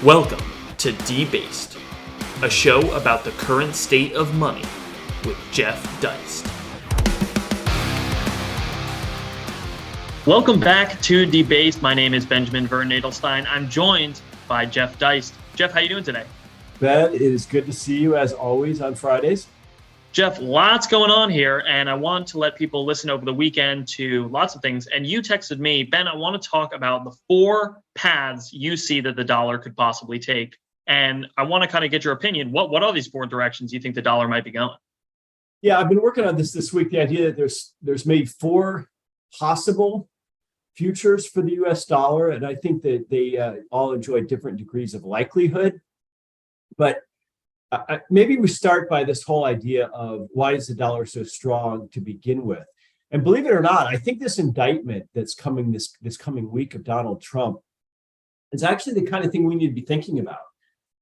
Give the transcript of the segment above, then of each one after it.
Welcome to Debased, a show about the current state of money with Jeff Deist. Welcome back to Debased. My name is Benjamin Vernadelstein. I'm joined by Jeff Deist. Jeff, how you doing today? Ben, it is good to see you as always on Fridays. Jeff, lots going on here, and I want to let people listen over the weekend to lots of things. And you texted me, Ben, I want to talk about the four paths you see that the dollar could possibly take. And I want to kind of get your opinion. What are these four directions you think the dollar might be going? Yeah, I've been working on this week, the idea that there's maybe four possible futures for the US dollar. And I think that they all enjoy different degrees of likelihood. But maybe we start by this whole idea of why is the dollar so strong to begin with? And believe it or not, I think this indictment that's coming this coming week of Donald Trump is actually the kind of thing we need to be thinking about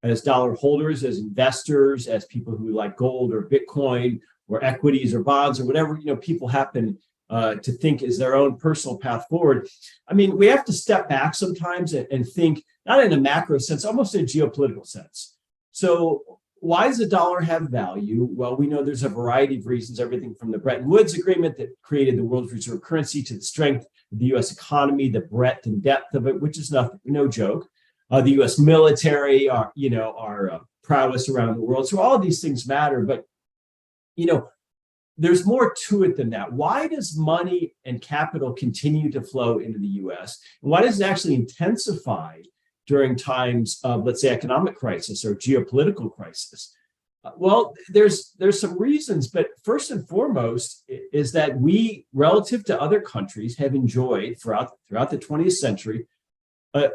as dollar holders, as investors, as people who like gold or Bitcoin or equities or bonds or whatever people happen to think is their own personal path forward. I mean, we have to step back sometimes and think not in a macro sense, almost in a geopolitical sense. So why does the dollar have value? Well, we know there's a variety of reasons, everything from the Bretton Woods Agreement that created the world's reserve currency to the strength of the U.S. economy, the breadth and depth of it, which is no joke. The U.S. military, our prowess around the world. So all of these things matter, but there's more to it than that. Why does money and capital continue to flow into the U.S.? And why does it actually intensify during times of, let's say, economic crisis or geopolitical crisis? Well, there's some reasons, but first and foremost is that we, relative to other countries, have enjoyed throughout the 20th century, the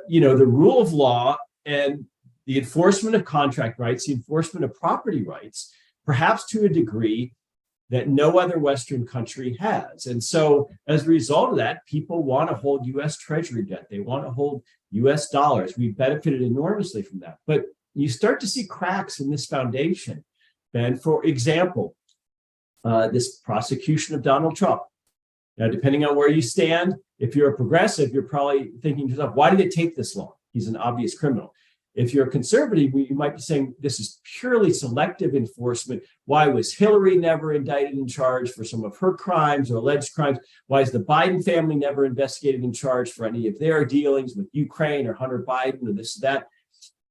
rule of law and the enforcement of contract rights, the enforcement of property rights, perhaps to a degree that no other Western country has. And so as a result of that, people want to hold U.S. Treasury debt. They want to hold U.S. dollars. We've benefited enormously from that. But you start to see cracks in this foundation. And for example, this prosecution of Donald Trump. Now, depending on where you stand, if you're a progressive, you're probably thinking to yourself, why did it take this long? He's an obvious criminal. If you're a conservative, you might be saying this is purely selective enforcement. Why was Hillary never indicted and charged for some of her crimes or alleged crimes? Why is the Biden family never investigated and charged for any of their dealings with Ukraine or Hunter Biden or this or that?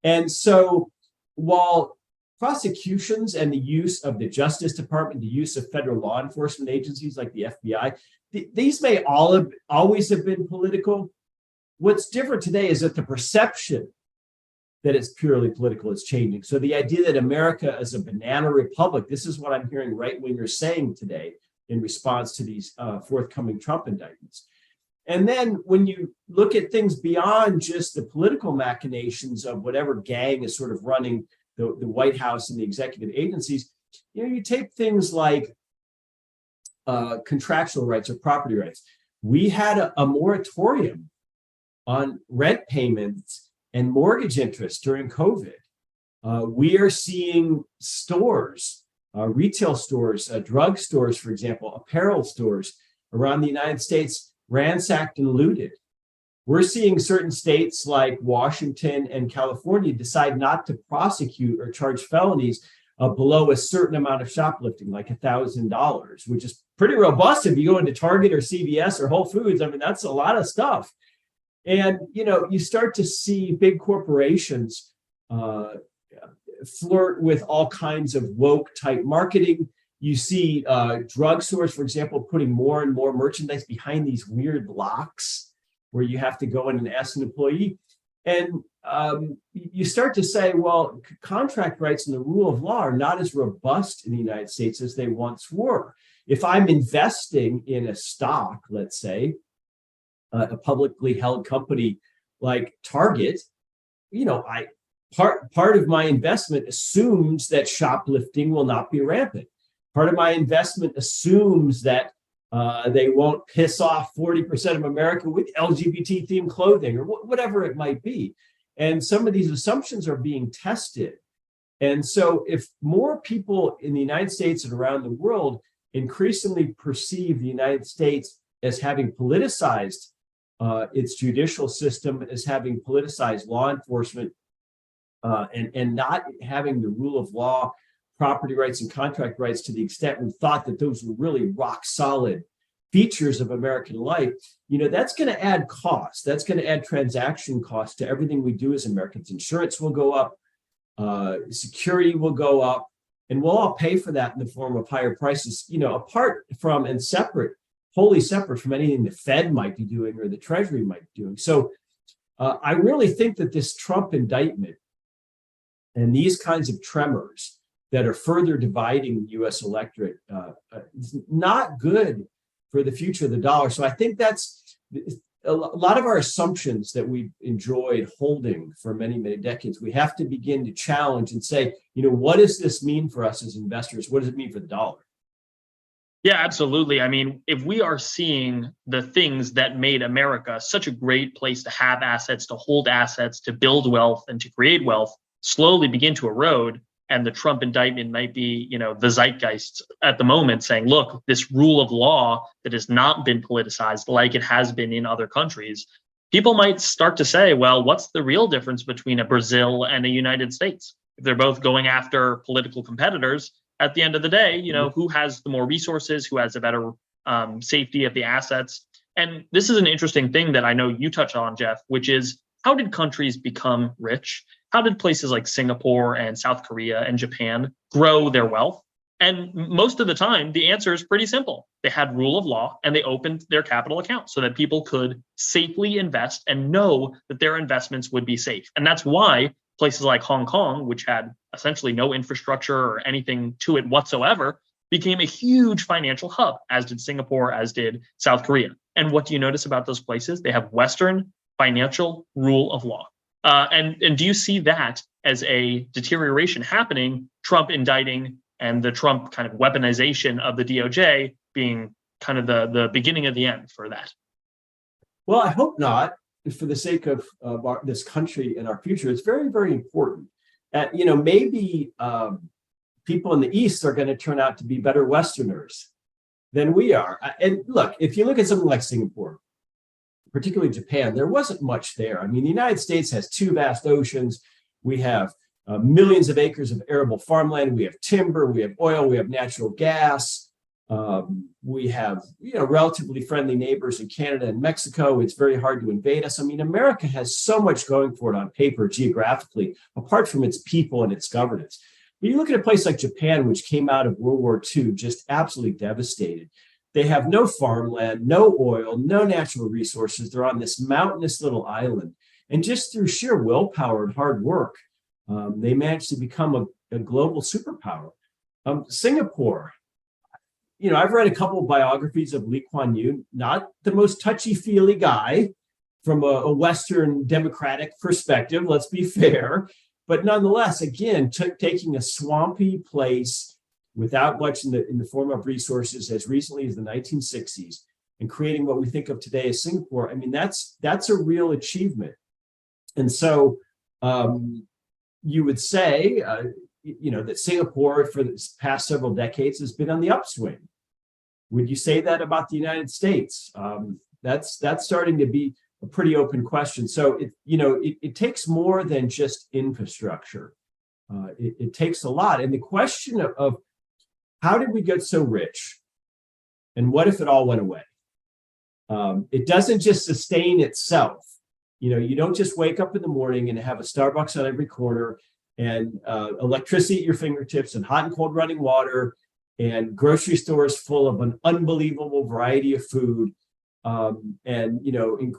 And so while prosecutions and the use of the Justice Department, the use of federal law enforcement agencies like the FBI, these may always have been political. What's different today is that the perception that it's purely political is changing. So the idea that America is a banana republic, this is what I'm hearing right-wingers saying today in response to these forthcoming Trump indictments. And then when you look at things beyond just the political machinations of whatever gang is sort of running the White House and the executive agencies, you take things like contractual rights or property rights. We had a moratorium on rent payments and mortgage interest during COVID. We are seeing stores, retail stores, drug stores, for example, apparel stores around the United States ransacked and looted. We're seeing certain states like Washington and California decide not to prosecute or charge felonies below a certain amount of shoplifting, like $1,000, which is pretty robust if you go into Target or CVS or Whole Foods. I mean, that's a lot of stuff. And, you start to see big corporations flirt with all kinds of woke type marketing. You see drugstores, for example, putting more and more merchandise behind these weird locks where you have to go in and ask an employee. And you start to say, well, contract rights and the rule of law are not as robust in the United States as they once were. If I'm investing in a stock, let's say, a publicly held company like Target, part of my investment assumes that shoplifting will not be rampant. Part of my investment assumes that they won't piss off 40% of America with LGBT themed clothing or whatever it might be. And some of these assumptions are being tested. And so if more people in the United States and around the world increasingly perceive the United States as having politicized its judicial system, as having politicized law enforcement, and not having the rule of law, property rights, and contract rights to the extent we thought that those were really rock solid features of American life, that's going to add cost. That's going to add transaction costs to everything we do as Americans. Insurance will go up, security will go up, and we'll all pay for that in the form of higher prices, apart from and wholly separate from anything the Fed might be doing or the Treasury might be doing. So I really think that this Trump indictment and these kinds of tremors that are further dividing the U.S. electorate is not good for the future of the dollar. So I think that's a lot of our assumptions that we've enjoyed holding for many, many decades. We have to begin to challenge and say, what does this mean for us as investors? What does it mean for the dollar? Yeah, absolutely. I mean, if we are seeing the things that made America such a great place to have assets, to hold assets, to build wealth, and to create wealth slowly begin to erode, and the Trump indictment might be, the zeitgeist at the moment saying, look, this rule of law that has not been politicized like it has been in other countries, people might start to say, well, what's the real difference between a Brazil and a United States? If they're both going after political competitors, at the end of the day, who has the more resources, who has a better safety of the assets? And this is an interesting thing that I know you touch on, Jeff, which is, how did countries become rich? How did places like Singapore and South Korea and Japan grow their wealth? And most of the time, the answer is pretty simple. They had rule of law and they opened their capital accounts so that people could safely invest and know that their investments would be safe. And that's why places like Hong Kong, which had essentially no infrastructure or anything to it whatsoever, became a huge financial hub, as did Singapore, as did South Korea. And what do you notice about those places? They have Western financial rule of law. And do you see that as a deterioration happening, Trump indicting and the Trump kind of weaponization of the DOJ being kind of the beginning of the end for that? Well, I hope not. For the sake of this country and our future, it's very, very important. Maybe people in the East are going to turn out to be better Westerners than we are. And look, if you look at something like Singapore, particularly Japan, there wasn't much there. I mean, the United States has two vast oceans. We have millions of acres of arable farmland. We have timber, we have oil, we have natural gas. We have, relatively friendly neighbors in Canada and Mexico. It's very hard to invade us. I mean, America has so much going for it on paper geographically, apart from its people and its governance. When you look at a place like Japan, which came out of World War II, just absolutely devastated. They have no farmland, no oil, no natural resources. They're on this mountainous little island. And just through sheer willpower and hard work, they managed to become a global superpower. Singapore, I've read a couple of biographies of Lee Kuan Yew, not the most touchy-feely guy from a Western democratic perspective, let's be fair. But nonetheless, again, taking a swampy place without much in the form of resources as recently as the 1960s and creating what we think of today as Singapore, I mean, that's a real achievement. And so you would say, that Singapore for the past several decades has been on the upswing. Would you say that about the United States? That's starting to be a pretty open question. So it takes more than just infrastructure. It takes a lot. And the question of how did we get so rich, and what if it all went away? It doesn't just sustain itself. You don't just wake up in the morning and have a Starbucks on every corner and electricity at your fingertips and hot and cold running water and grocery stores full of an unbelievable variety of food and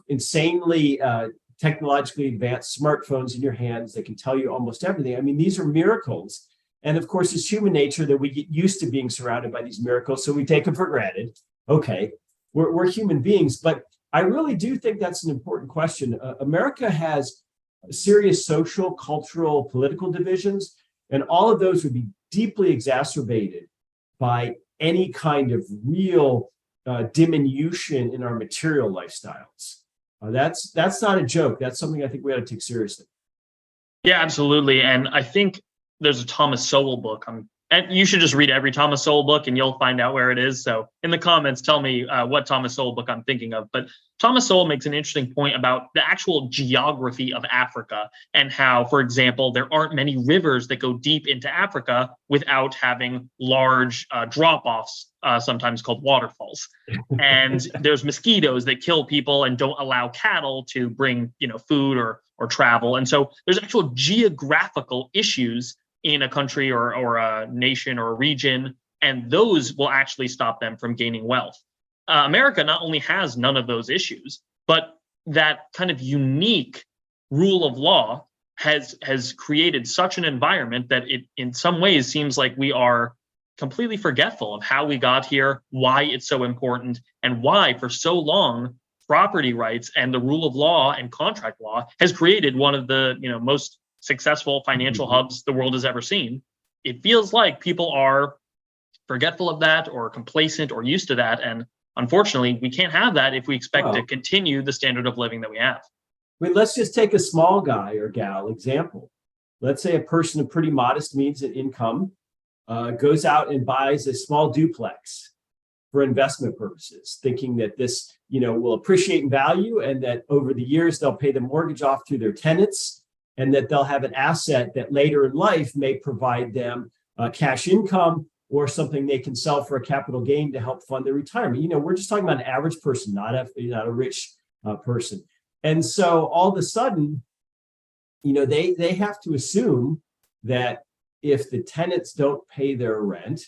insanely technologically advanced smartphones in your hands that can tell you almost everything. I mean, these are miracles. And of course, it's human nature that we get used to being surrounded by these miracles, so we take them for granted. Okay, we're human beings, but I really do think that's an important question. America has serious social, cultural, political divisions, and all of those would be deeply exacerbated by any kind of real diminution in our material lifestyles. That's not a joke. That's something I think we ought to take seriously. Yeah, absolutely. And I think there's a Thomas Sowell book. I'm And you should just read every Thomas Sowell book and you'll find out where it is. So in the comments, tell me what Thomas Sowell book I'm thinking of. But Thomas Sowell makes an interesting point about the actual geography of Africa and how, for example, there aren't many rivers that go deep into Africa without having large drop-offs, sometimes called waterfalls. And there's mosquitoes that kill people and don't allow cattle to bring, food or travel. And so there's actual geographical issues in a country or a nation or a region, and those will actually stop them from gaining wealth. America not only has none of those issues, but that kind of unique rule of law has created such an environment that it in some ways seems like we are completely forgetful of how we got here, why it's so important, and why for so long property rights and the rule of law and contract law has created one of the most successful financial hubs the world has ever seen. It feels like people are forgetful of that or complacent or used to that. And unfortunately, we can't have that if we expect to continue the standard of living that we have. I mean, let's just take a small guy or gal example. Let's say a person of pretty modest means and income goes out and buys a small duplex for investment purposes, thinking that this, will appreciate in value and that over the years they'll pay the mortgage off to their tenants and that they'll have an asset that later in life may provide them cash income or something they can sell for a capital gain to help fund their retirement. We're just talking about an average person, not a rich person. And so all of a sudden, they have to assume that if the tenants don't pay their rent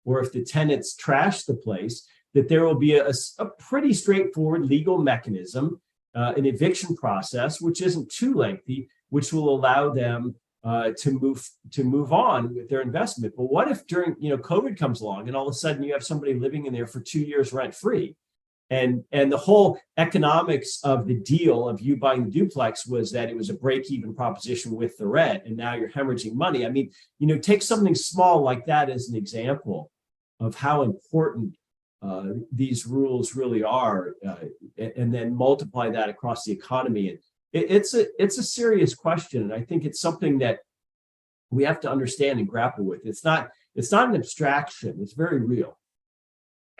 or if the tenants trash the place, that there will be a pretty straightforward legal mechanism, an eviction process, which isn't too lengthy, which will allow them to move on with their investment. But what if during COVID comes along and all of a sudden you have somebody living in there for 2 years rent free, and the whole economics of the deal of you buying the duplex was that it was a break-even proposition with the rent, and now you're hemorrhaging money. I mean, take something small like that as an example of how important these rules really are, and then multiply that across the economy. And it's a serious question, and I think it's something that we have to understand and grapple with. It's not an abstraction; it's very real.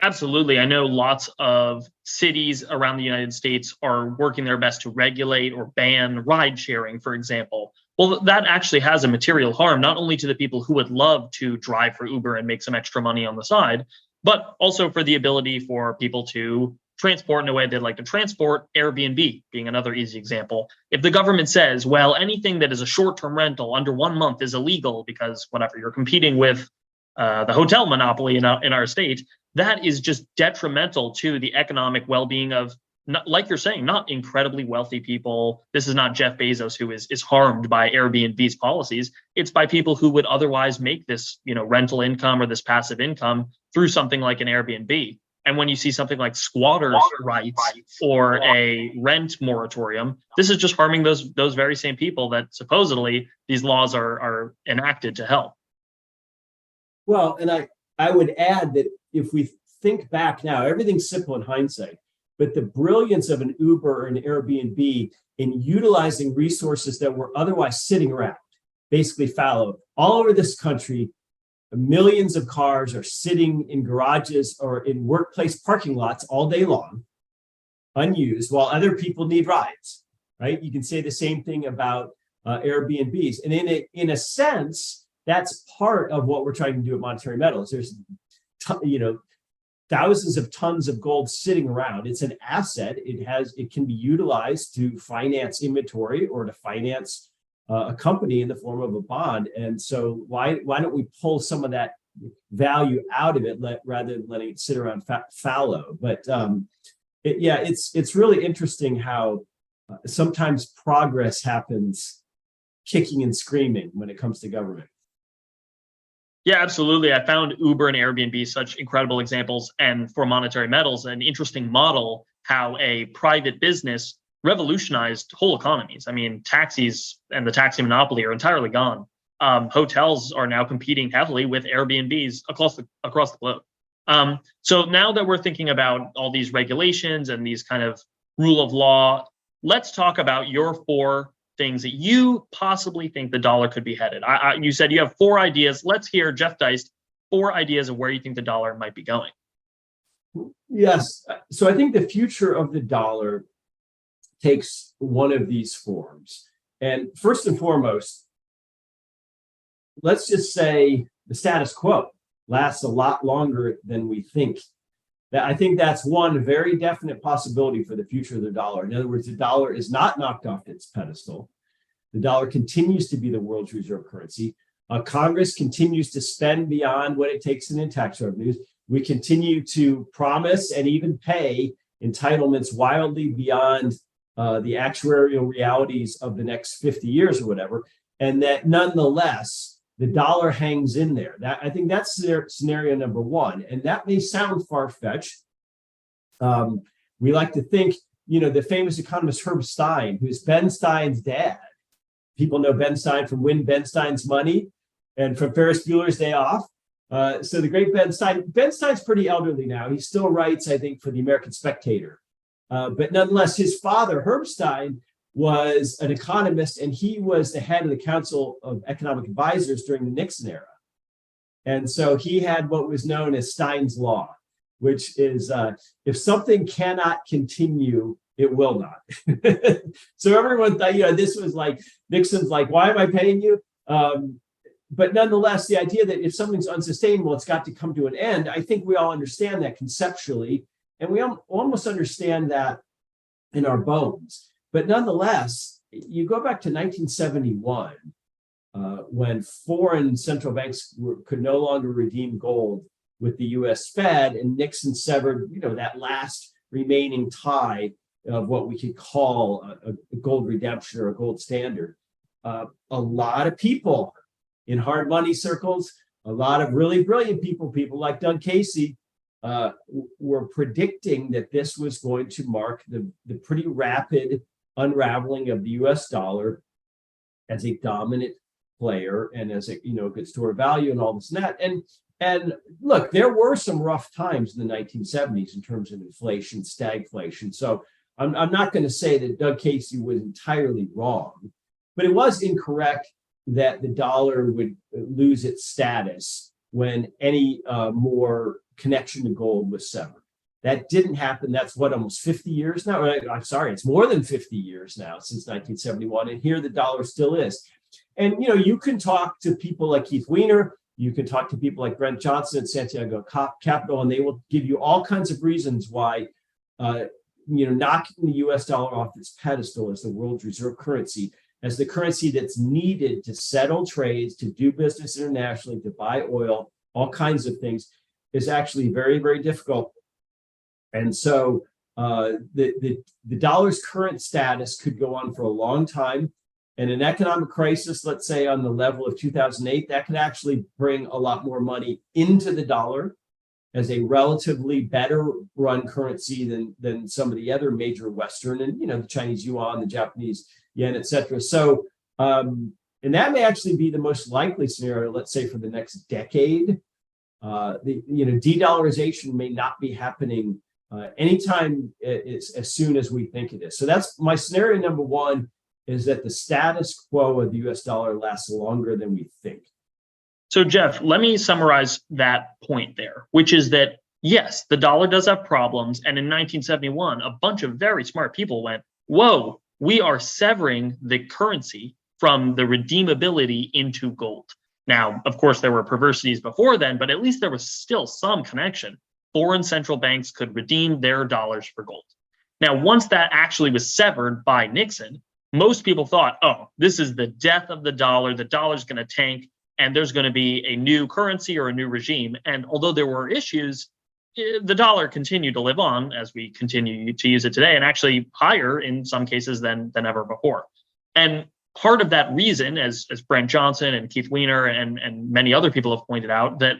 Absolutely. I know lots of cities around the United States are working their best to regulate or ban ride sharing, for example. Well, that actually has a material harm, not only to the people who would love to drive for Uber and make some extra money on the side, but also for the ability for people to transport in a way they'd like to transport. Airbnb being another easy example. If the government says, well, anything that is a short-term rental under 1 month is illegal because whatever, you're competing with the hotel monopoly in our state, that is just detrimental to the economic well-being of, like you're saying, not incredibly wealthy people. This is not Jeff Bezos who is harmed by Airbnb's policies. It's by people who would otherwise make this, rental income or this passive income through something like an Airbnb. And when you see something like squatters' rights or a rent moratorium, this is just harming those very same people that supposedly these laws are enacted to help. Well, and I would add that if we think back now, everything's simple in hindsight, but the brilliance of an Uber or an Airbnb in utilizing resources that were otherwise sitting around, basically fallow, all over this country, millions of cars are sitting in garages or in workplace parking lots all day long, unused, while other people need rides, right? You can say the same thing about Airbnbs. And in a sense, that's part of what we're trying to do at Monetary Metals. There's thousands of tons of gold sitting around. It's an asset. It can be utilized to finance inventory or to finance a company in the form of a bond. And so why don't we pull some of that value out of it rather than letting it sit around fallow? But it's really interesting how sometimes progress happens kicking and screaming when it comes to government. Yeah, absolutely. I found Uber and Airbnb such incredible examples, and for Monetary Metals, an interesting model how a private business revolutionized whole economies. I mean, taxis and the taxi monopoly are entirely gone. Hotels are now competing heavily with Airbnbs across the globe. So now that we're thinking about all these regulations and these kind of rule of law, let's talk about your 4 things that you possibly think the dollar could be headed. You said you have 4 ideas. Let's hear Jeff Deist, 4 ideas of where you think the dollar might be going. Yes. So I think the future of the dollar takes one of these forms. And first and foremost, let's just say the status quo lasts a lot longer than we think. I think that's one very definite possibility for the future of the dollar. In other words, the dollar is not knocked off its pedestal. The dollar continues to be the world's reserve currency. Congress continues to spend beyond what it takes in tax revenues. We continue to promise and even pay entitlements wildly beyond the actuarial realities of the next 50 years or whatever. And that nonetheless, the dollar hangs in there. I think that's scenario number one. And that may sound far-fetched. We like to think, the famous economist Herb Stein, who is Ben Stein's dad. People know Ben Stein from Win Ben Stein's Money and from Ferris Bueller's Day Off. So the great Ben Stein's pretty elderly now. He still writes, I think, for the American Spectator. But nonetheless, his father, Herb Stein, was an economist, and he was the head of the Council of Economic Advisors during the Nixon era. And so he had what was known as Stein's Law, which is if something cannot continue, it will not. So everyone thought, this was like, Nixon's like, why am I paying you? But nonetheless, the idea that if something's unsustainable, it's got to come to an end, I think we all understand that conceptually, and we almost understand that in our bones. But nonetheless, you go back to 1971, when foreign central banks could no longer redeem gold with the U.S. Fed, and Nixon severed, that last remaining tie of what we could call a gold redemption or a gold standard. A lot of people in hard money circles, a lot of really brilliant people like Doug Casey, were predicting that this was going to mark the pretty rapid unraveling of the U.S. dollar as a dominant player and as a good store of value and all this and that. And look, there were some rough times in the 1970s in terms of inflation, stagflation. So I'm not going to say that Doug Casey was entirely wrong, but it was incorrect that the dollar would lose its status when any more connection to gold was severed. That didn't happen. That's almost 50 years now. I'm sorry, it's more than 50 years now since 1971. And here the dollar still is. And, you can talk to people like Keith Weiner. You can talk to people like Brent Johnson at Santiago Capital, and they will give you all kinds of reasons why, knocking the U.S. dollar off its pedestal as the world's reserve currency, as the currency that's needed to settle trades, to do business internationally, to buy oil, all kinds of things, is actually very, very difficult. And so the dollar's current status could go on for a long time. And an economic crisis, let's say on the level of 2008, that could actually bring a lot more money into the dollar as a relatively better run currency than some of the other major Western and, the Chinese yuan, the Japanese yen, et cetera. So, and that may actually be the most likely scenario, let's say for the next decade. De-dollarization may not be happening anytime as soon as we think it is. So that's my scenario number one, is that the status quo of the US dollar lasts longer than we think. So Jeff, let me summarize that point there, which is that, yes, the dollar does have problems. And in 1971, a bunch of very smart people went, whoa, we are severing the currency from the redeemability into gold. Now, of course, there were perversities before then, but at least there was still some connection. Foreign central banks could redeem their dollars for gold. Now, once that actually was severed by Nixon, most people thought, oh, this is the death of the dollar's going to tank, and there's going to be a new currency or a new regime. And although there were issues, the dollar continued to live on as we continue to use it today, and actually higher in some cases than ever before. And part of that reason, as Brent Johnson and Keith Weiner and many other people have pointed out, that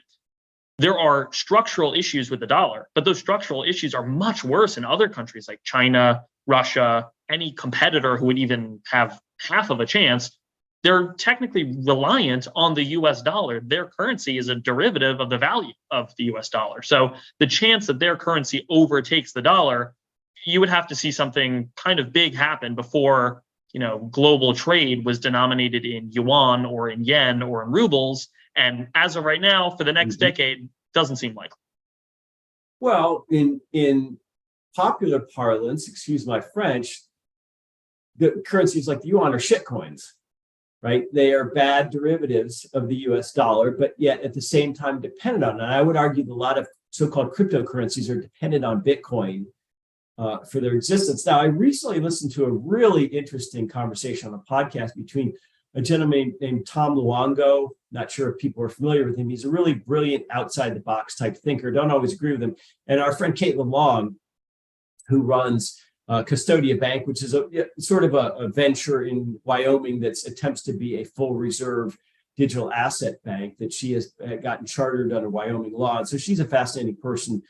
there are structural issues with the dollar, but those structural issues are much worse in other countries like China, Russia, any competitor who would even have half of a chance. They're technically reliant on the US dollar. Their currency is a derivative of the value of the US dollar. So the chance that their currency overtakes the dollar, you would have to see something kind of big happen before global trade was denominated in yuan or in yen or in rubles. And as of right now, for the next decade, doesn't seem likely. Well, in popular parlance, excuse my French, the currencies like the yuan are shit coins, right? They are bad derivatives of the US dollar, but yet at the same time dependent on it. And I would argue that a lot of so-called cryptocurrencies are dependent on Bitcoin for their existence. Now, I recently listened to a really interesting conversation on a podcast between a gentleman named Tom Luongo. Not sure if people are familiar with him. He's a really brilliant outside the box type thinker. Don't always agree with him. And our friend Caitlin Long, who runs Custodia Bank, which is sort of a venture in Wyoming that attempts to be a full reserve digital asset bank that she has gotten chartered under Wyoming law. And so she's a fascinating person.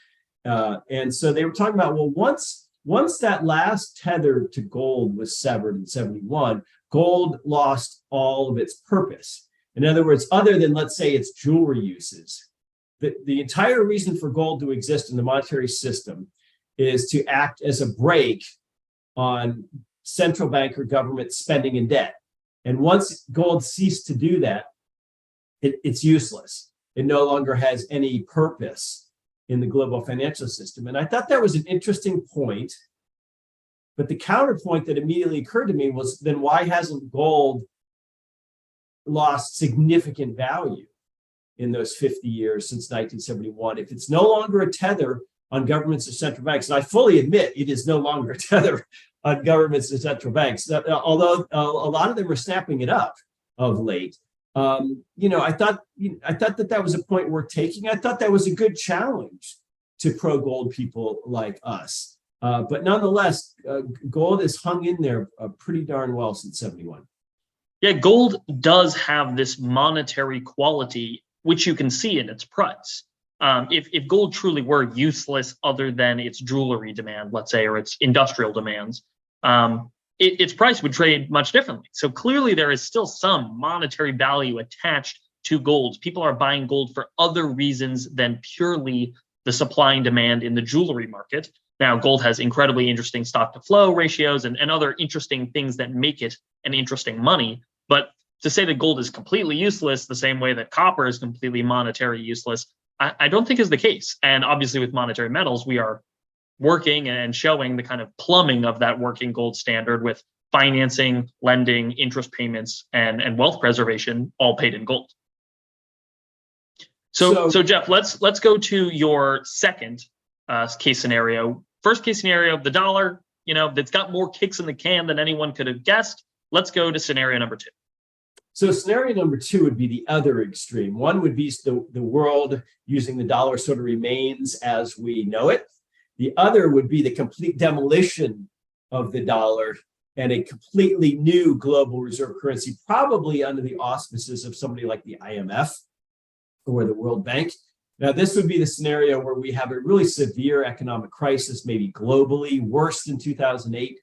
And so they were talking about, well, once that last tether to gold was severed in 71, gold lost all of its purpose. In other words, other than, let's say, its jewelry uses, the entire reason for gold to exist in the monetary system is to act as a brake on central bank or government spending and debt. And once gold ceased to do that, it's useless. It no longer has any purpose in the global financial system. And I thought that was an interesting point. But the counterpoint that immediately occurred to me was, then why hasn't gold lost significant value in those 50 years since 1971? If it's no longer a tether on governments or central banks, and I fully admit it is no longer a tether on governments and central banks, although a lot of them are snapping it up of late. I thought that was a point worth taking. I thought that was a good challenge to pro-gold people like us. But nonetheless, gold has hung in there pretty darn well since 71. Yeah, gold does have this monetary quality, which you can see in its price. If gold truly were useless other than its jewelry demand, let's say, or its industrial demands, its price would trade much differently. So clearly there is still some monetary value attached to gold. People are buying gold for other reasons than purely the supply and demand in the jewelry market. Now, gold has incredibly interesting stock to flow ratios and other interesting things that make it an interesting money. But to say that gold is completely useless the same way that copper is completely monetary useless, I don't think is the case. And obviously with monetary metals, we are working and showing the kind of plumbing of that working gold standard with financing, lending, interest payments, and wealth preservation all paid in gold. So Jeff, let's go to your second case scenario. First case scenario, the dollar, that's got more kicks in the can than anyone could have guessed. Let's go to scenario number 2. So scenario number 2 would be the other extreme. One would be the world using the dollar sort of remains as we know it. The other would be the complete demolition of the dollar and a completely new global reserve currency, probably under the auspices of somebody like the IMF or the World Bank. Now, this would be the scenario where we have a really severe economic crisis, maybe globally, worse than 2008.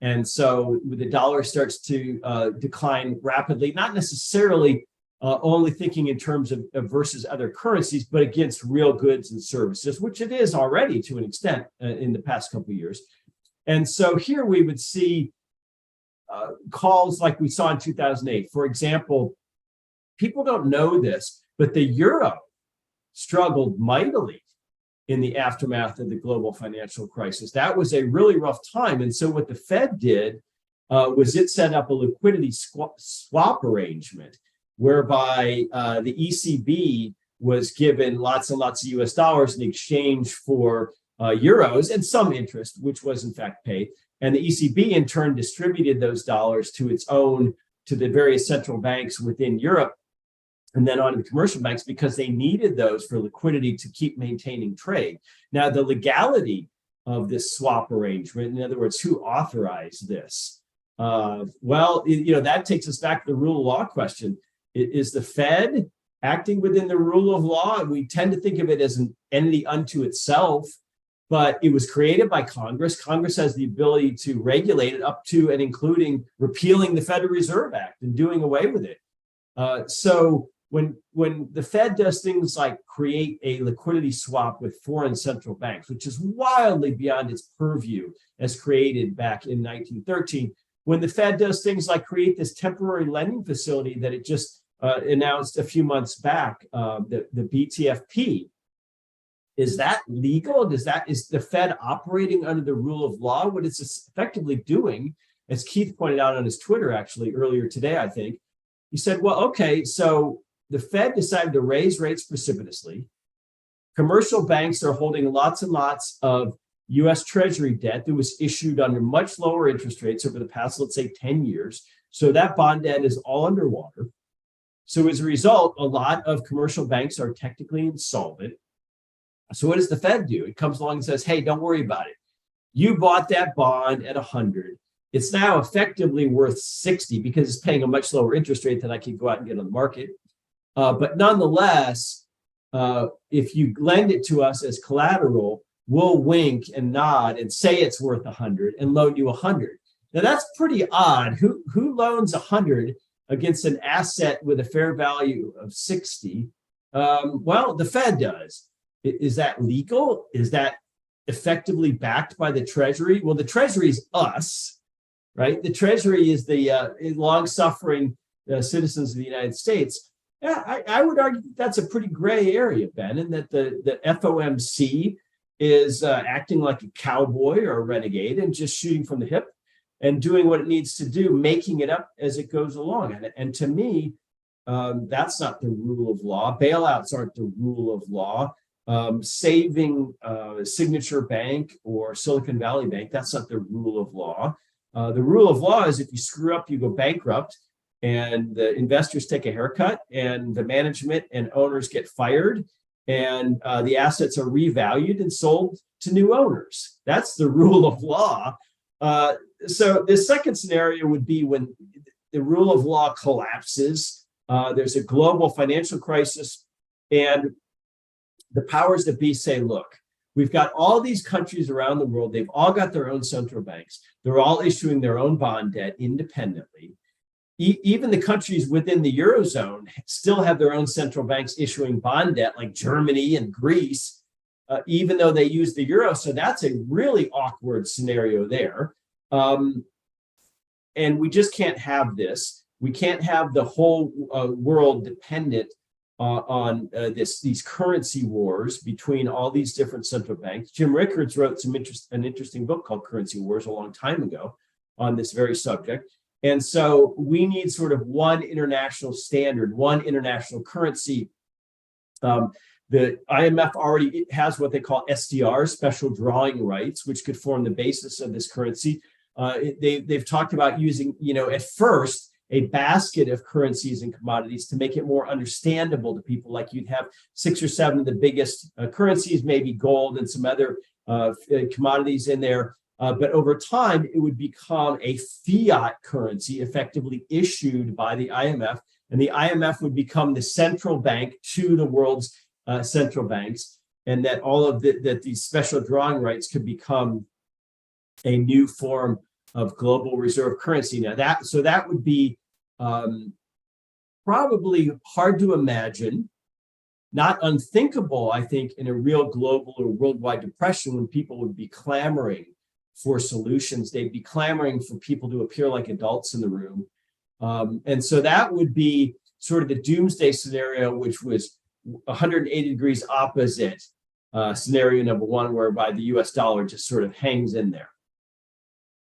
And so the dollar starts to decline rapidly, not necessarily only thinking in terms of versus other currencies, but against real goods and services, which it is already to an extent in the past couple of years. And so here we would see calls like we saw in 2008. For example, people don't know this, but the euro struggled mightily in the aftermath of the global financial crisis. That was a really rough time. And so what the Fed did was it set up a liquidity swap arrangement whereby the ECB was given lots and lots of US dollars in exchange for euros and some interest, which was in fact paid. And the ECB in turn distributed those dollars to the various central banks within Europe and then on to the commercial banks because they needed those for liquidity to keep maintaining trade. Now, the legality of this swap arrangement, in other words, who authorized this? That takes us back to the rule of law question. Is the Fed acting within the rule of law? We tend to think of it as an entity unto itself, but it was created by Congress. Congress has the ability to regulate it up to and including repealing the Federal Reserve Act and doing away with it. So when the Fed does things like create a liquidity swap with foreign central banks, which is wildly beyond its purview as created back in 1913, when the Fed does things like create this temporary lending facility that it just announced a few months back, the BTFP, is that legal? Is the Fed operating under the rule of law? What it's effectively doing, as Keith pointed out on his Twitter actually earlier today, I think, he said, well, okay, so the Fed decided to raise rates precipitously. Commercial banks are holding lots and lots of US Treasury debt that was issued under much lower interest rates over the past, let's say, 10 years. So that bond debt is all underwater. So as a result, a lot of commercial banks are technically insolvent. So what does the Fed do? It comes along and says, hey, don't worry about it. You bought that bond at 100. It's now effectively worth 60 because it's paying a much lower interest rate than I could go out and get on the market. But nonetheless, if you lend it to us as collateral, we'll wink and nod and say it's worth 100 and loan you 100. Now that's pretty odd. Who loans 100 against an asset with a fair value of 60? Well, the Fed does. Is that legal? Is that effectively backed by the Treasury? Well, the Treasury is us, right? The Treasury is the long-suffering citizens of the United States. Yeah, I would argue that's a pretty gray area, Ben, and that the FOMC is acting like a cowboy or a renegade and just shooting from the hip and doing what it needs to do, making it up as it goes along. And to me, that's not the rule of law. Bailouts aren't the rule of law. Saving Signature Bank or Silicon Valley Bank, that's not the rule of law. The rule of law is if you screw up, you go bankrupt, and the investors take a haircut, and the management and owners get fired, and the assets are revalued and sold to new owners. That's the rule of law. So the second scenario would be when the rule of law collapses, there's a global financial crisis, and the powers that be say, look, we've got all these countries around the world. They've all got their own central banks. They're all issuing their own bond debt independently. Even the countries within the Eurozone still have their own central banks issuing bond debt, like Germany and Greece, even though they use the euro. So that's a really awkward scenario there. And we just can't have this. We can't have the whole world dependent on these currency wars between all these different central banks. Jim Rickards wrote an interesting book called Currency Wars a long time ago on this very subject. And so we need sort of one international standard, one international currency. The IMF already has what they call SDRs, special drawing rights, which could form the basis of this currency. They've talked about using, at first, a basket of currencies and commodities to make it more understandable to people. Like you'd have 6 or 7 of the biggest currencies, maybe gold and some other commodities in there. But over time, it would become a fiat currency effectively issued by the IMF. And the IMF would become the central bank to the world's central banks. And that all of that these special drawing rights could become a new form of global reserve currency. Now that would be probably hard to imagine, not unthinkable, I think, in a real global or worldwide depression when people would be clamoring for solutions. They'd be clamoring for people to appear like adults in the room. And so that would be sort of the doomsday scenario, which was 180 degrees opposite scenario number one, whereby the US dollar just sort of hangs in there.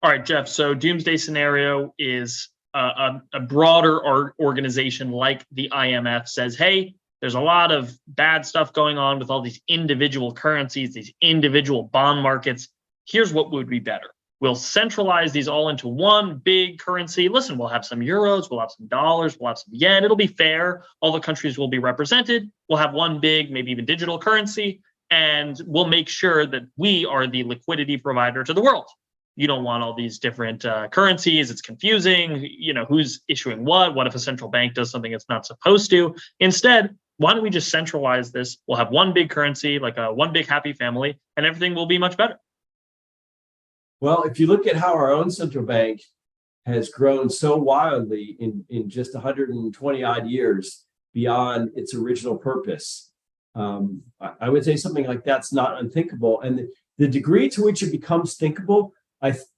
All right, Jeff. So doomsday scenario is a broader organization like the IMF says, hey, there's a lot of bad stuff going on with all these individual currencies, these individual bond markets. Here's what would be better. We'll centralize these all into one big currency. Listen, we'll have some euros, we'll have some dollars, we'll have some yen. It'll be fair. All the countries will be represented. We'll have one big, maybe even digital currency, and we'll make sure that we are the liquidity provider to the world. You don't want all these different currencies. It's confusing. Who's issuing what? What if a central bank does something it's not supposed to? Instead, why don't we just centralize this? We'll have one big currency, like one big happy family, and everything will be much better. Well, if you look at how our own central bank has grown so wildly in just 120 odd years beyond its original purpose, I would say something like that's not unthinkable. And the degree to which it becomes thinkable,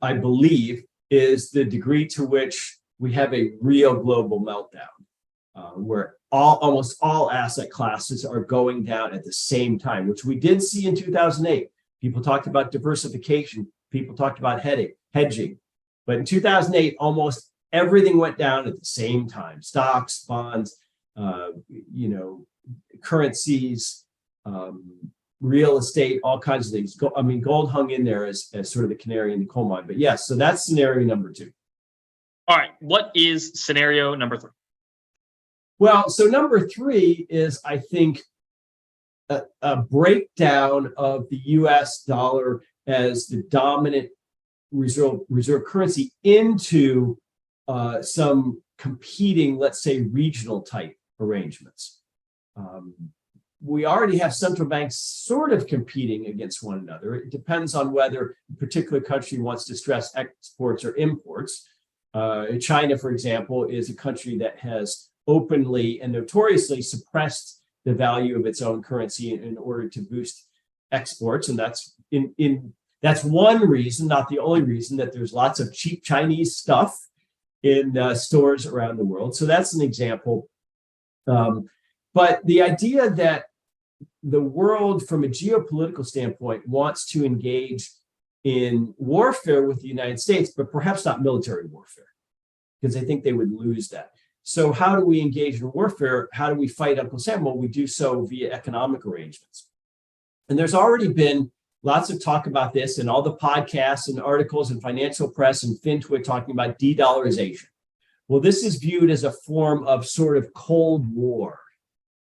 I believe, is the degree to which we have a real global meltdown, where almost all asset classes are going down at the same time, which we did see in 2008. People talked about diversification. People talked about hedging. But in 2008, almost everything went down at the same time. Stocks, bonds, currencies, real estate, all kinds of things. Gold hung in there as sort of the canary in the coal mine. But yes, so that's scenario number 2. All right. What is scenario number 3? Well, so number 3 is, I think, a breakdown of the U.S. dollar as the dominant reserve currency into some competing, let's say, regional type arrangements. We already have central banks sort of competing against one another. It depends on whether a particular country wants to stress exports or imports. China, for example, is a country that has openly and notoriously suppressed the value of its own currency in order to boost exports, and that's one reason, not the only reason, that there's lots of cheap Chinese stuff in stores around the world. So that's an example. But the idea that the world, from a geopolitical standpoint, wants to engage in warfare with the United States, but perhaps not military warfare, because I think they would lose that. So how do we engage in warfare? How do we fight Uncle Sam? Well, we do so via economic arrangements. And there's already been lots of talk about this in all the podcasts and articles and financial press and FinTwit talking about de-dollarization. Well, this is viewed as a form of sort of Cold War,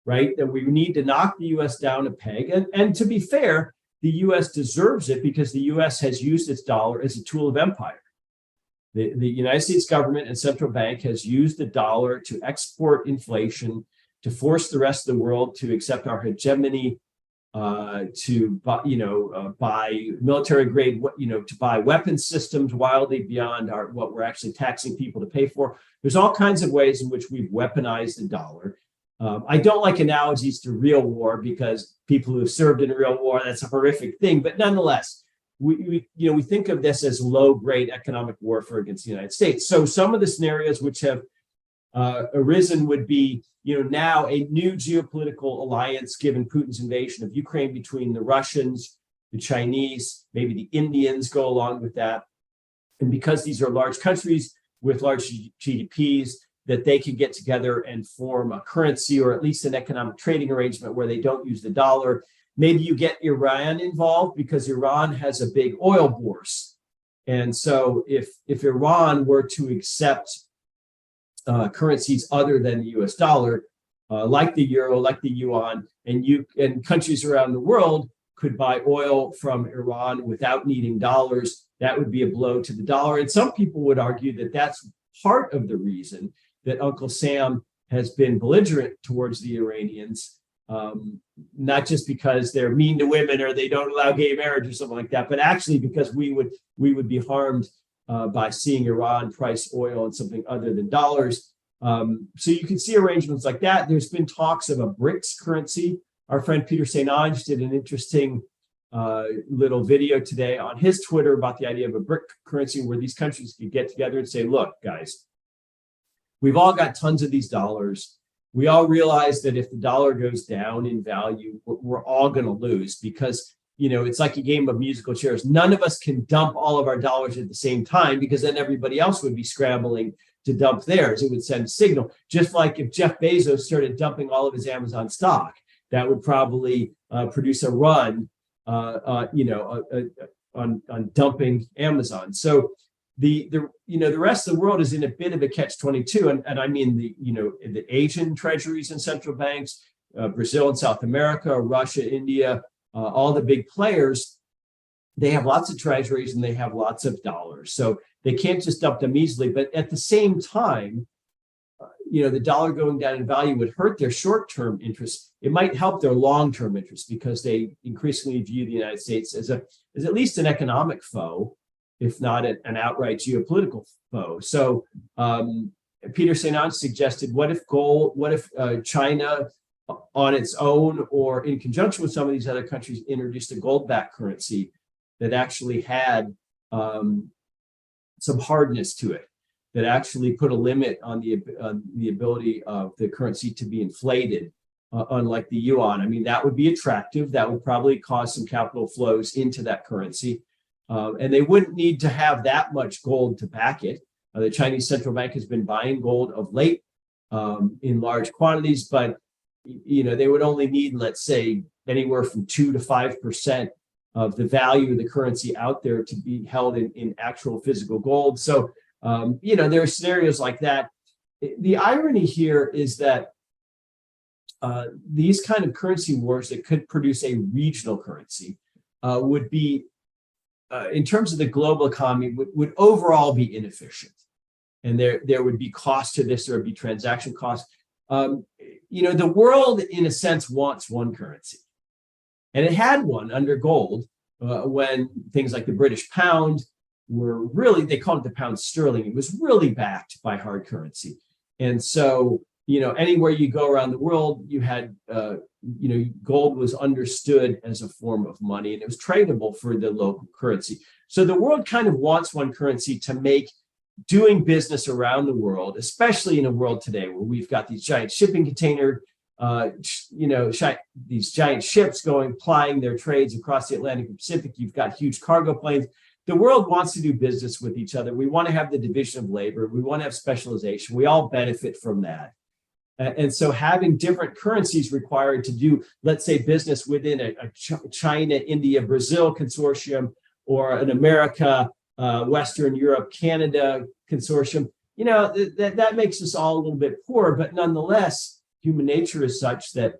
right? That we need to knock the U.S. down a peg. And to be fair, the U.S. deserves it because the U.S. has used its dollar as a tool of empire. The United States government and central bank has used the dollar to export inflation, to force the rest of the world to accept our hegemony, to buy military grade, to buy weapon systems wildly beyond what we're actually taxing people to pay for. There's all kinds of ways in which we've weaponized the dollar. I don't like analogies to real war because people who have served in a real war, that's a horrific thing. But nonetheless, we think of this as low-grade economic warfare against the United States. So some of the scenarios which have arisen would be, now a new geopolitical alliance given Putin's invasion of Ukraine between the Russians, the Chinese, maybe the Indians go along with that. And because these are large countries with large GDPs, that they can get together and form a currency or at least an economic trading arrangement where they don't use the dollar. Maybe you get Iran involved because Iran has a big oil bourse. And so if Iran were to accept currencies other than the US dollar, like the euro, like the yuan, and countries around the world could buy oil from Iran without needing dollars, that would be a blow to the dollar. And some people would argue that that's part of the reason that Uncle Sam has been belligerent towards the Iranians, not just because they're mean to women or they don't allow gay marriage or something like that, but actually because we would be harmed by seeing Iran price oil in something other than dollars. So you can see arrangements like that. There's been talks of a BRICS currency. Our friend Peter St. Onge did an interesting little video today on his Twitter about the idea of a BRIC currency where these countries could get together and say, look, guys, we've all got tons of these dollars. We all realize that if the dollar goes down in value, we're all going to lose because, it's like a game of musical chairs. None of us can dump all of our dollars at the same time because then everybody else would be scrambling to dump theirs. It would send a signal. Just like if Jeff Bezos started dumping all of his Amazon stock, that would probably produce a run, on dumping Amazon. So the rest of the world is in a bit of a catch-22, and I mean the Asian treasuries and central banks, Brazil and South America, Russia, India, all the big players, they have lots of treasuries and they have lots of dollars, so they can't just dump them easily. But at the same time, the dollar going down in value would hurt their short-term interests. It might help their long-term interests because they increasingly view the United States as at least an economic foe, if not an outright geopolitical foe. So Peter St. Onge suggested, what if China on its own or in conjunction with some of these other countries introduced a gold-backed currency that actually had some hardness to it that actually put a limit on the ability of the currency to be inflated, unlike the yuan. I mean, that would be attractive. That would probably cause some capital flows into that currency. And they wouldn't need to have that much gold to back it. The Chinese central bank has been buying gold of late in large quantities, but they would only need, let's say, anywhere from 2 to 5% of the value of the currency out there to be held in actual physical gold. So, there are scenarios like that. The irony here is that these kind of currency wars that could produce a regional currency would be, in terms of the global economy, would overall be inefficient. And there would be cost to this, there would be transaction costs. The world, in a sense, wants one currency. And it had one under gold when things like the British pound were really, they called it the pound sterling. It was really backed by hard currency. And so, anywhere you go around the world, you had, gold was understood as a form of money, and it was tradable for the local currency. So the world kind of wants one currency to make doing business around the world, especially in a world today where we've got these giant shipping container, these giant ships plying their trades across the Atlantic and Pacific. You've got huge cargo planes. The world wants to do business with each other. We want to have the division of labor. We want to have specialization. We all benefit from that. And so having different currencies required to do, let's say, business within a China, India, Brazil consortium, or an America, Western Europe, Canada consortium, that makes us all a little bit poor. But nonetheless, human nature is such that,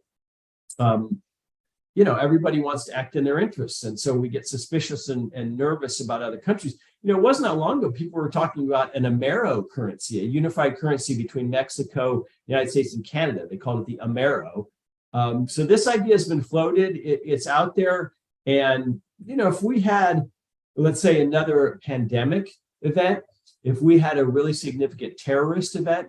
everybody wants to act in their interests. And so we get suspicious and nervous about other countries. It wasn't that long ago, people were talking about an Amero currency, a unified currency between Mexico, the United States, and Canada. They called it the Amero. So this idea has been floated. It's out there. And, if we had, let's say, another pandemic event, if we had a really significant terrorist event,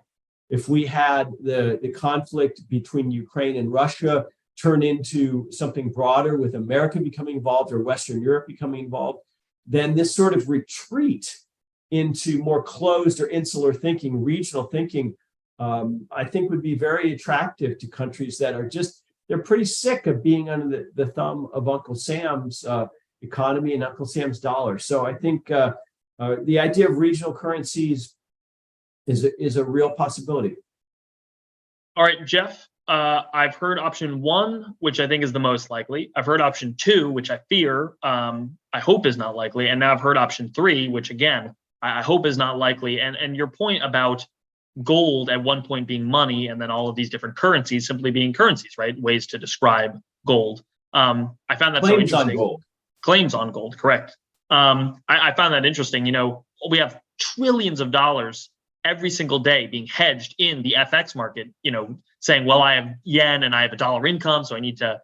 if we had the conflict between Ukraine and Russia turn into something broader with America becoming involved or Western Europe becoming involved, then this sort of retreat into more closed or insular thinking, regional thinking, I think would be very attractive to countries that are they're pretty sick of being under the thumb of Uncle Sam's economy and Uncle Sam's dollar. So I think the idea of regional currencies is a real possibility. All right, Jeff, I've heard option 1, which I think is the most likely. I've heard option 2, which I fear, I hope is not likely. And now I've heard option 3, which again, I hope is not likely. And your point about gold at one point being money and then all of these different currencies simply being currencies, right? Ways to describe gold. I found that Claims so interesting. on gold. Claims on gold, correct. I found that interesting. We have trillions of dollars every single day being hedged in the FX market, saying, well, I have yen and I have a dollar income, so I need to,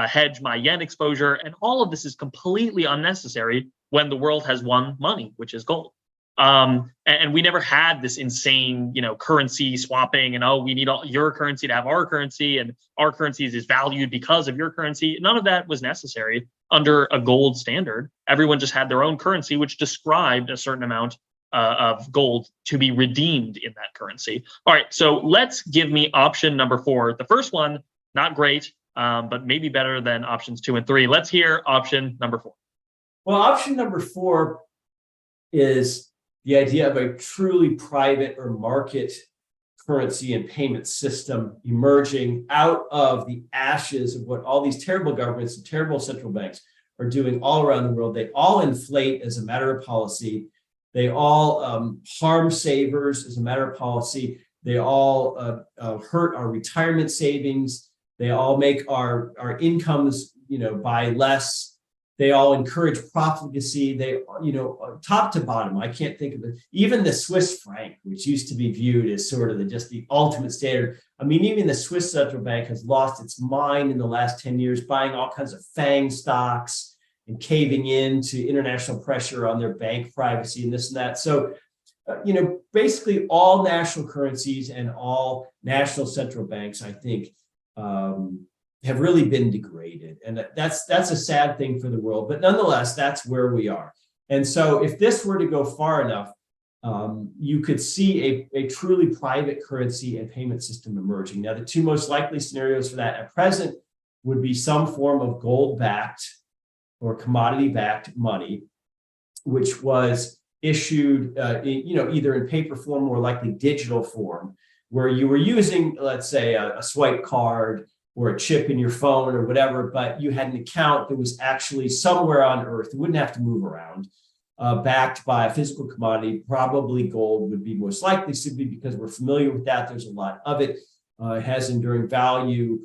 hedge my yen exposure. And all of this is completely unnecessary when the world has one money, which is gold. And we never had this insane, currency swapping and, we need your currency to have our currency and our currency is valued because of your currency. None of that was necessary under a gold standard. Everyone just had their own currency, which described a certain amount of gold to be redeemed in that currency. All right, so let's give me option number 4. The first one, not great, but maybe better than options 2 and 3. Let's hear option number 4. Well, option number 4 is the idea of a truly private or market currency and payment system emerging out of the ashes of what all these terrible governments and terrible central banks are doing all around the world. They all inflate as a matter of policy. They all harm savers as a matter of policy. They all hurt our retirement savings. They all make our incomes, buy less. They all encourage profligacy. They, top to bottom, I can't think of it. Even the Swiss franc, which used to be viewed as sort of the ultimate standard. I mean, even the Swiss central bank has lost its mind in the last 10 years, buying all kinds of FANG stocks and caving in to international pressure on their bank privacy and this and that. So, basically all national currencies and all national central banks, I think, have really been degraded. And that's a sad thing for the world. But nonetheless, that's where we are. And so if this were to go far enough, you could see a truly private currency and payment system emerging. Now, the two most likely scenarios for that at present would be some form of gold-backed or commodity-backed money, which was issued, either in paper form or likely digital form, where you were using, let's say, a swipe card or a chip in your phone or whatever, but you had an account that was actually somewhere on Earth, it wouldn't have to move around, backed by a physical commodity. Probably gold would be most likely, simply because we're familiar with that. There's a lot of it. It has enduring value,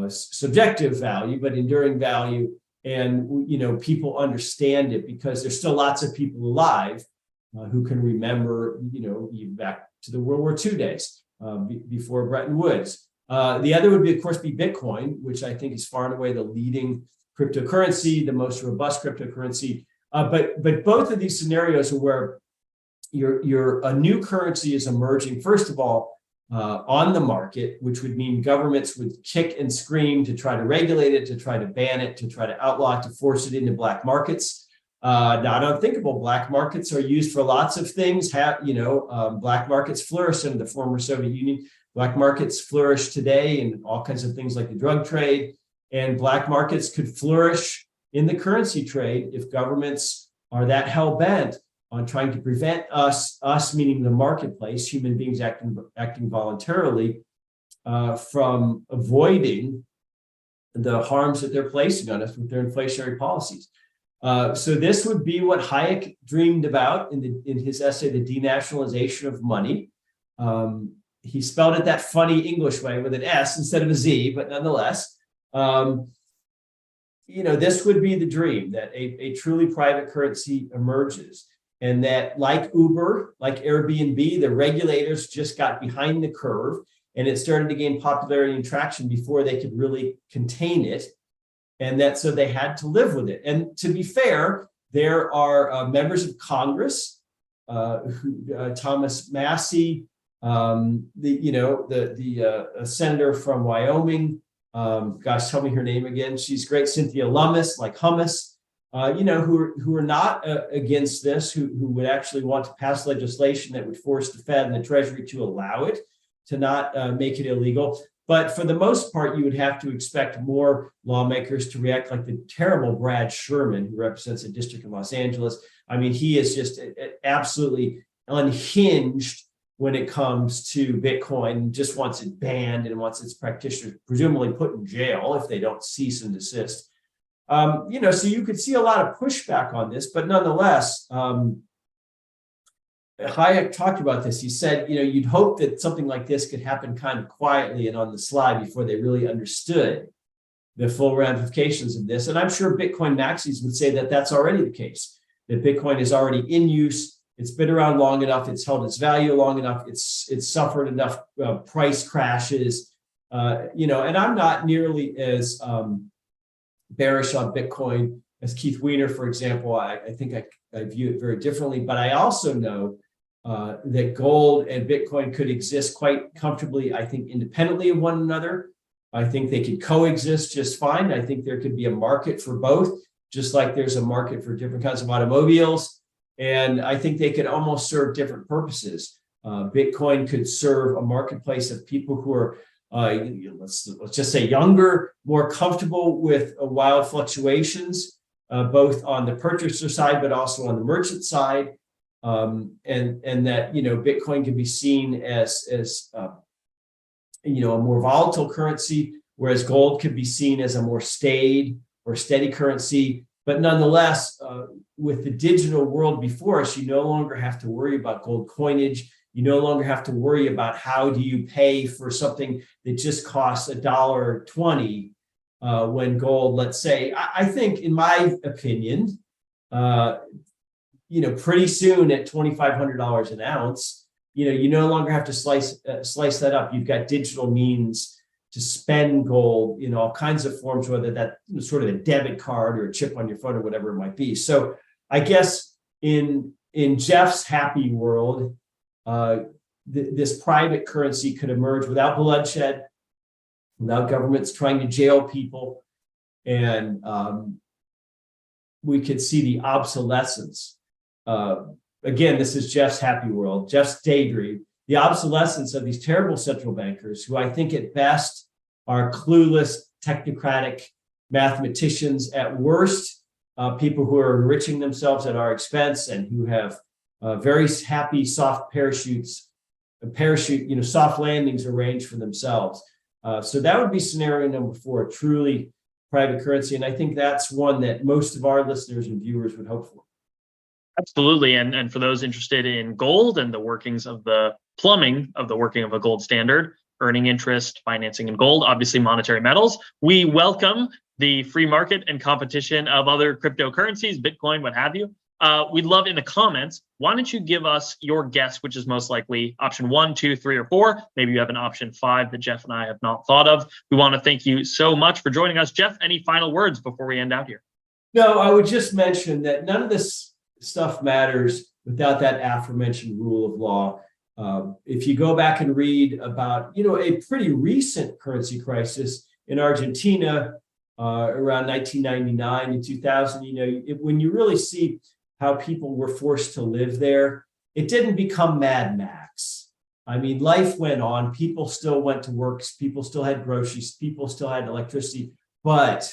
subjective value, but enduring value. And, people understand it because there's still lots of people alive who can remember, even back to the World War II days, before Bretton Woods. The other would be, of course, Bitcoin, which I think is far and away the leading cryptocurrency, the most robust cryptocurrency. But both of these scenarios are where a new currency is emerging, first of all, on the market, which would mean governments would kick and scream to try to regulate it, to try to ban it, to try to outlaw it, to force it into black markets. Not unthinkable. Black markets are used for lots of things. Black markets flourished in the former Soviet Union. Black markets flourish today in all kinds of things like the drug trade, and black markets could flourish in the currency trade if governments are that hell-bent on trying to prevent us meaning the marketplace, human beings acting voluntarily, from avoiding the harms that they're placing on us with their inflationary policies. So this would be what Hayek dreamed about in his essay, The Denationalization of Money. He spelled it that funny English way with an S instead of a Z, but nonetheless, this would be the dream, that a truly private currency emerges, and that, like Uber, like Airbnb, the regulators just got behind the curve, and it started to gain popularity and traction before they could really contain it. And so they had to live with it. And to be fair, there are members of Congress, Thomas Massey, the senator from Wyoming. Tell me her name again. She's great. Cynthia Lummis, like hummus. Who are not against this, who would actually want to pass legislation that would force the Fed and the Treasury to allow it, to not make it illegal. But for the most part, you would have to expect more lawmakers to react like the terrible Brad Sherman, who represents a district in Los Angeles. I mean, he is just absolutely unhinged when it comes to Bitcoin, just wants it banned and wants its practitioners presumably put in jail if they don't cease and desist. So you could see a lot of pushback on this, but nonetheless, Hayek talked about this. He said, you'd hope that something like this could happen kind of quietly and on the slide before they really understood the full ramifications of this. And I'm sure Bitcoin maxis would say that that's already the case, that Bitcoin is already in use. It's been around long enough. It's held its value long enough. It's suffered enough price crashes, and I'm not nearly as bearish on Bitcoin as Keith Weiner, for example. I think I view it very differently, but I also know that gold and Bitcoin could exist quite comfortably, I think, independently of one another. I think they could coexist just fine. I think there could be a market for both, just like there's a market for different kinds of automobiles. And I think they could almost serve different purposes. Bitcoin could serve a marketplace of people who are, let's just say, younger, more comfortable with wild fluctuations, both on the purchaser side, but also on the merchant side. And that, Bitcoin can be seen as a more volatile currency, whereas gold could be seen as a more staid or steady currency. But nonetheless, with the digital world before us, you no longer have to worry about gold coinage. You no longer have to worry about how do you pay for something that just costs $1.20 when gold, let's say, I think, in my opinion, pretty soon at $2,500 an ounce, you no longer have to slice that up. You've got digital means to spend gold in all kinds of forms, whether that sort of a debit card or a chip on your phone or whatever it might be. So I guess in Jeff's happy world, this private currency could emerge without bloodshed, without governments trying to jail people, and we could see the obsolescence again, this is Jeff's happy world, Jeff's daydream, the obsolescence of these terrible central bankers who I think at best are clueless, technocratic mathematicians, at worst, people who are enriching themselves at our expense and who have very happy soft soft landings arranged for themselves. So that would be scenario number 4, truly private currency. And I think that's one that most of our listeners and viewers would hope for. Absolutely. And for those interested in gold and the workings of the plumbing of the working of a gold standard, earning interest, financing in gold, obviously monetary metals, we welcome the free market and competition of other cryptocurrencies, Bitcoin, what have you. We'd love in the comments, why don't you give us your guess, which is most likely option 1, 2, 3, or 4. Maybe you have an option 5 that Jeff and I have not thought of. We want to thank you so much for joining us. Jeff, any final words before we end out here? No, I would just mention that none of this stuff matters without that aforementioned rule of law. If you go back and read about, a pretty recent currency crisis in Argentina around 1999 and 2000, when you really see how people were forced to live there, it didn't become Mad Max. I mean, life went on. People still went to work. People still had groceries. People still had electricity, but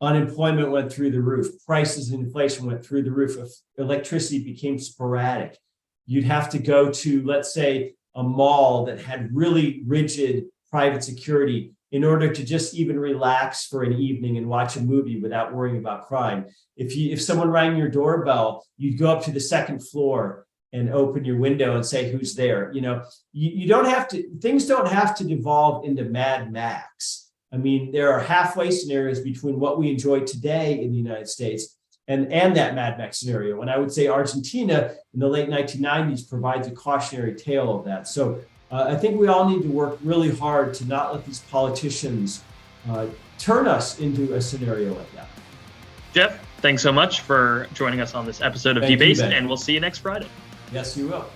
unemployment went through the roof. Prices and inflation went through the roof. If electricity became sporadic, you'd have to go to, let's say, a mall that had really rigid private security in order to just even relax for an evening and watch a movie without worrying about crime. If someone rang your doorbell, you'd go up to the second floor and open your window and say, who's there? You don't have to, things don't have to devolve into Mad Max. I mean, there are halfway scenarios between what we enjoy today in the United States and that Mad Max scenario. And I would say Argentina in the late 1990s provides a cautionary tale of that. So I think we all need to work really hard to not let these politicians turn us into a scenario like that. Jeff, thanks so much for joining us on this episode of Thank you, Debased, Ben. and we'll see you next Friday. Yes, you will.